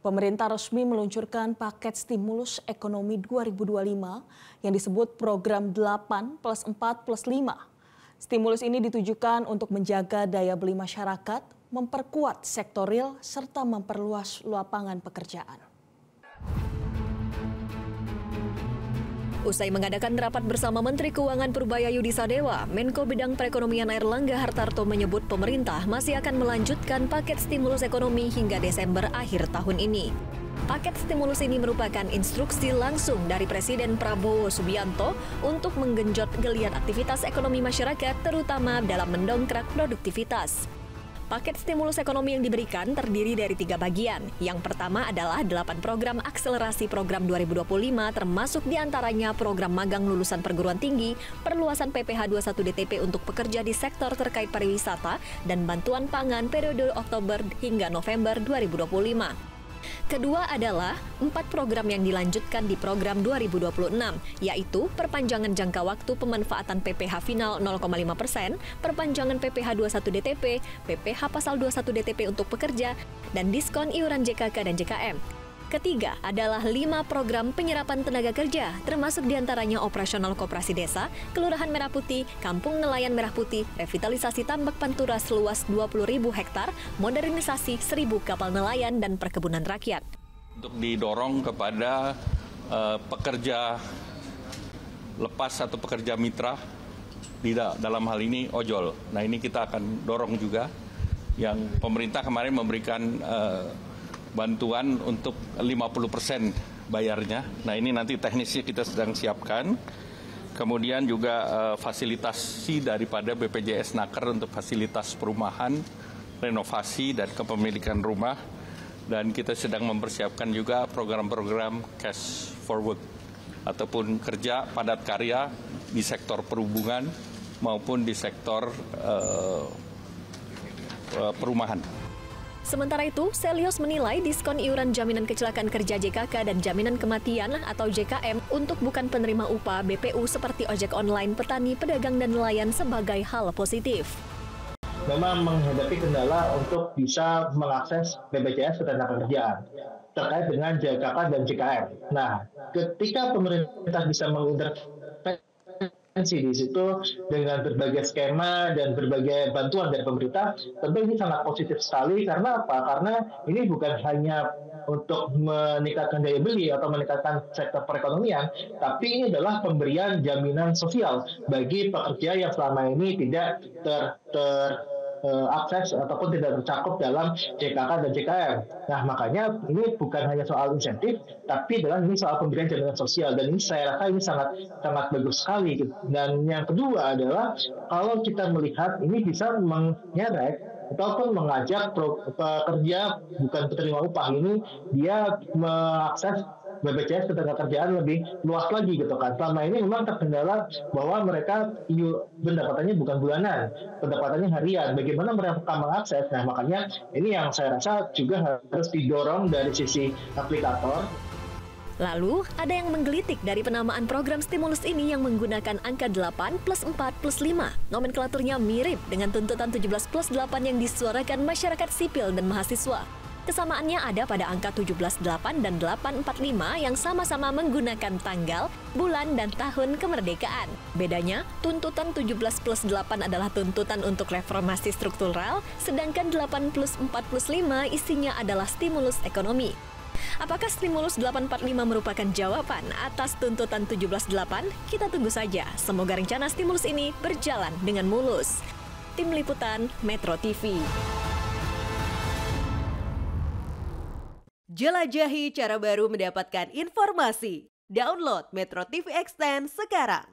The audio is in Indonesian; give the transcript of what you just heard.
Pemerintah resmi meluncurkan paket stimulus ekonomi 2025 yang disebut program 8+4+5. Stimulus ini ditujukan untuk menjaga daya beli masyarakat, memperkuat sektor real, serta memperluas lapangan pekerjaan. Usai mengadakan rapat bersama Menteri Keuangan Purbaya Yudi Sadewa, Menko Bidang Perekonomian Airlangga Hartarto menyebut pemerintah masih akan melanjutkan paket stimulus ekonomi hingga Desember akhir tahun ini. Paket stimulus ini merupakan instruksi langsung dari Presiden Prabowo Subianto untuk menggenjot geliat aktivitas ekonomi masyarakat, terutama dalam mendongkrak produktivitas. Paket stimulus ekonomi yang diberikan terdiri dari 3 bagian. Yang pertama adalah 8 program akselerasi program 2025, termasuk diantaranya program magang lulusan perguruan tinggi, perluasan PPh 21 DTP untuk pekerja di sektor terkait pariwisata, dan bantuan pangan periode Oktober hingga November 2025. Kedua adalah 4 program yang dilanjutkan di program 2026, yaitu perpanjangan jangka waktu pemanfaatan PPh final 0,5%, perpanjangan PPh 21 DTP, PPh pasal 21 DTP untuk pekerja, dan diskon iuran JKK dan JKM. Ketiga adalah 5 program penyerapan tenaga kerja, termasuk diantaranya operasional koperasi desa, Kelurahan Merah Putih, Kampung Nelayan Merah Putih, revitalisasi tambak pantura seluas 20.000 hektar, modernisasi 1.000 kapal nelayan, dan perkebunan rakyat. Untuk didorong kepada pekerja lepas atau pekerja mitra, dalam hal ini ojol. Nah, ini kita akan dorong juga, yang pemerintah kemarin memberikan bantuan untuk 50% bayarnya. Nah, ini nanti teknisnya kita sedang siapkan. Kemudian juga fasilitasi daripada BPJS Naker untuk fasilitas perumahan, renovasi dan kepemilikan rumah. Dan kita sedang mempersiapkan juga program-program cash forward ataupun kerja padat karya di sektor perhubungan maupun di sektor perumahan. Sementara itu, Selyos menilai diskon iuran jaminan kecelakaan kerja JKK dan jaminan kematian atau JKM untuk bukan penerima upah BPU seperti ojek online, petani, pedagang, dan nelayan sebagai hal positif. Memang menghadapi kendala untuk bisa mengakses BPJS Ketenagakerjaan terkait dengan JKK dan JKM. Nah, ketika pemerintah bisa mengintervensi di situ dengan berbagai skema dan berbagai bantuan dari pemerintah, tentu ini sangat positif sekali. Karena apa? Karena ini bukan hanya untuk meningkatkan daya beli atau meningkatkan sektor perekonomian, tapi ini adalah pemberian jaminan sosial bagi pekerja yang selama ini tidak akses ataupun tidak tercakup dalam JKK dan JKM. Nah, makanya ini bukan hanya soal insentif, tapi adalah ini soal pemberian jaminan sosial, dan ini saya rasa ini sangat bagus sekali. Dan yang kedua adalah kalau kita melihat ini bisa menyeret ataupun mengajak pekerja bukan penerima upah ini dia mengakses BPJS Ketenagakerjaan lebih luas lagi gitu kan. Selama ini memang terkendala bahwa mereka pendapatannya bukan bulanan, pendapatannya harian. Bagaimana mereka mengakses? Nah, makanya ini yang saya rasa juga harus didorong dari sisi aplikator. Lalu, ada yang menggelitik dari penamaan program stimulus ini yang menggunakan angka 8+4+5. Nomenklaturnya mirip dengan tuntutan 17+8 yang disuarakan masyarakat sipil dan mahasiswa. Kesamaannya ada pada angka 17+8 dan 845 yang sama-sama menggunakan tanggal, bulan, dan tahun kemerdekaan. Bedanya, tuntutan 17+8 adalah tuntutan untuk reformasi struktural, sedangkan 8+4+5 isinya adalah stimulus ekonomi. Apakah stimulus 845 merupakan jawaban atas tuntutan 17+8? Kita tunggu saja. Semoga rencana stimulus ini berjalan dengan mulus. Tim Liputan Metro TV. Jelajahi cara baru mendapatkan informasi. Download Metro TV Extend sekarang.